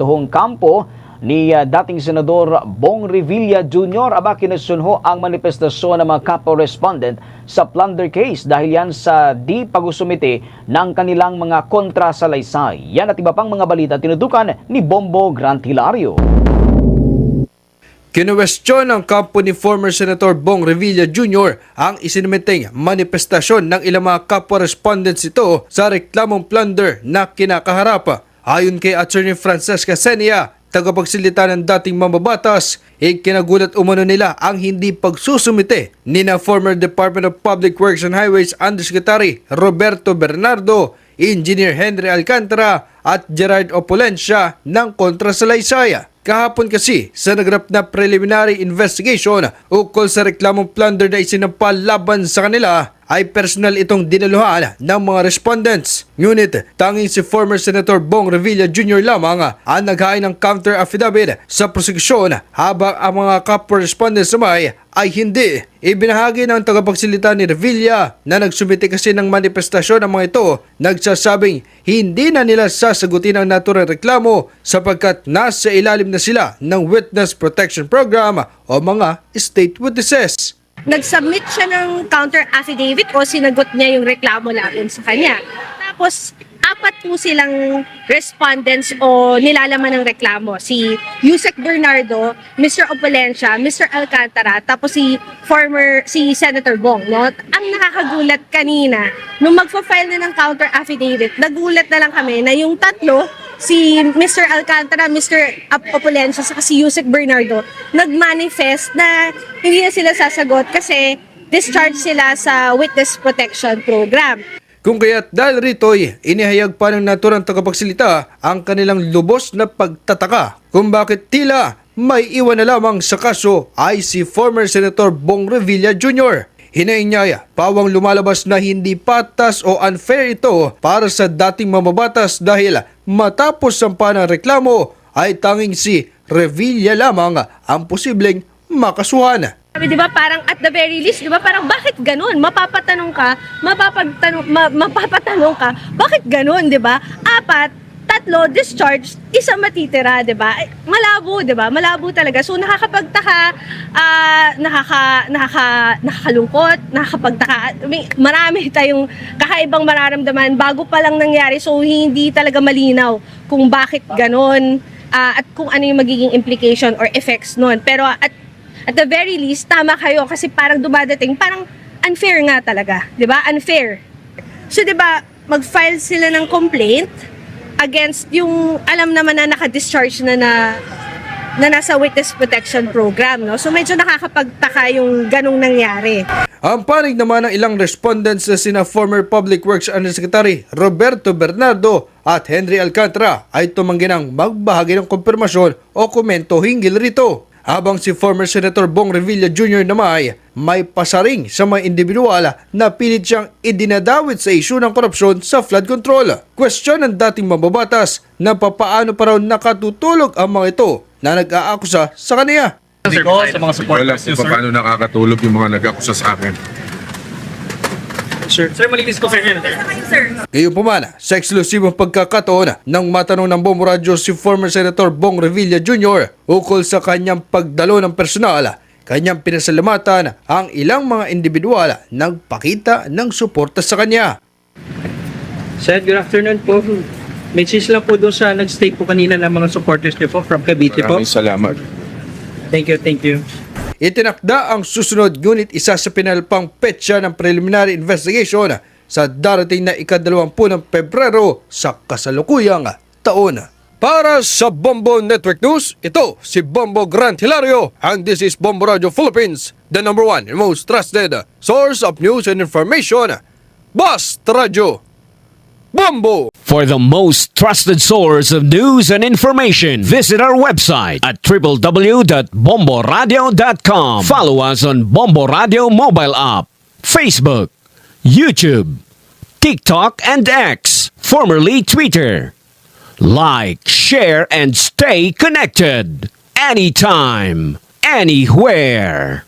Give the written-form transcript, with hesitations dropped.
tuhong kampo ni dating Senador Bong Revilla Jr. Kinasunho ang manifestasyon ng mga kapwa-respondent sa plunder case dahil yan sa di pagusumite ng kanilang mga kontrasalaysay. Yan at iba pang mga balita tinutukan ni Bombo Grant Hilario. Kinuwestiyon ng kampo ni former Senator Bong Revilla Jr. ang isinumiteng manifestasyon ng ilang mga kapwa-respondents ito sa reklamong plunder na kinakaharap. Ayon kay Attorney Francesca Senia, tagapagsalita ng dating mambabatas, ikinagulat umano nila ang hindi pagsusumite ni na former Department of Public Works and Highways Undersecretary Roberto Bernardo, Engineer Henry Alcantara at Gerard Opulencia ng kontrasalaysay. Kahapon kasi sa nagrap na preliminary investigation ukol sa reklamong plunder na isinampal laban sa kanila ay personal itong dinaluhan ng mga respondents. Ngunit tanging si former Senator Bong Revilla Jr. lamang ang naghain ng counter affidavit sa prosekusyon habang ang mga kapwa-respondents naman ay hindi. Ibinahagi ng tagapagsalita ni Revilla na nagsumite kasi ng manifestasyon ang mga ito, nagsasabing hindi na nila sasagutin ang naturang reklamo sapagkat nasa ilalim na sila ng Witness Protection Program o mga state witnesses. Nag-submit siya ng counter affidavit o sinagot niya yung reklamo natin sa kanya. Tapos, apat po silang respondents o nilalaman ng reklamo. Si Yusek Bernardo, Mr. Opulencia, Mr. Alcantara, tapos si Senator Bong. No? Ang nakakagulat kanina, nung magpa-file na ng counter affidavit, nagulat na lang kami na yung tatlo, si Mr. Alcantara, Mr. Opulencia, saka si Yusek Bernardo, nag-manifest na hindi na sila sasagot kasi discharge sila sa Witness Protection Program. Kung kaya't dahil rito'y inihayag pa ng naturang tagapagsalita ang kanilang lubos na pagtataka kung bakit tila may iwan na lamang sa kaso ay si former Senator Bong Revilla Jr. Hinaing niya pawang lumalabas na hindi patas o unfair ito para sa dating mambabatas dahil matapos sampa ng reklamo ay tanging si Revilla lamang ang posibleng makasuhan. Sabi, di ba, parang at the very least, di ba, parang bakit ganun? Mapapatanong ka, bakit ganun, di ba? Apat, tatlo, discharge, isa matitira, di ba? Malabo, di ba? Malabo talaga. So, nakakapagtaka, nakakalungkot, nakakapagtaka. Marami tayong kakaibang mararamdaman bago pa lang nangyari. So, hindi talaga malinaw kung bakit ganun at kung ano yung magiging implication or effects nun. Pero at the very least, tama kayo kasi parang dumadating, parang unfair nga talaga, 'di ba? Unfair. So 'di ba, mag-file sila ng complaint against yung alam naman na naka-discharge na nasa Witness Protection Program, no? So medyo nakakapagtaka yung ganung nangyari. Ang panig naman ng ilang respondents na sina former Public Works Undersecretary Roberto Bernardo at Henry Alcantara ay tumanggi ng magbahagi ng kumpirmasyon o komento hinggil rito. Habang si former Senator Bong Revilla Jr. naman may pasaring sa mga individual na pilit siyang idinadawit sa isyu ng korupsyon sa flood control. Question ng dating mambabatas na papaano pa raw nakatutulog ang mga ito na nag-aakusa sa kanya. Hindi ko sa mga supporters niyo, sir. Paano nakakatulog yung mga nag-akusa sa akin? Sir, malinis ko fair sir. Ngayon po man, sa eksklusibong pagkakataon ng matanong ng Bombo Radio si former Senator Bong Revilla Jr. ukol sa kanyang pagdalo ng personal, kanyang pinasalamatan ang ilang mga individual nagpakita ng suporta sa kanya. Sir, good afternoon po. Message lang po doon sa nag-stay po kanina ng mga supporters niyo po from Cavite po. Maraming salamat. Thank you. Itinakda ang susunod ngunit isa sa pinalpang petsa ng preliminary investigation sa darating na ika-20 ng Pebrero sa kasalukuyang taon. Para sa Bombo Network News, ito si Bombo Grant Hilario and this is Bombo Radio Philippines, the #1 and most trusted source of news and information. Basta Radio Bombo! For the most trusted source of news and information, visit our website at www.bomboradio.com. Follow us on Bombo Radio mobile app, Facebook, YouTube, TikTok, and X, formerly Twitter. Like, share, and stay connected. Anytime, anywhere.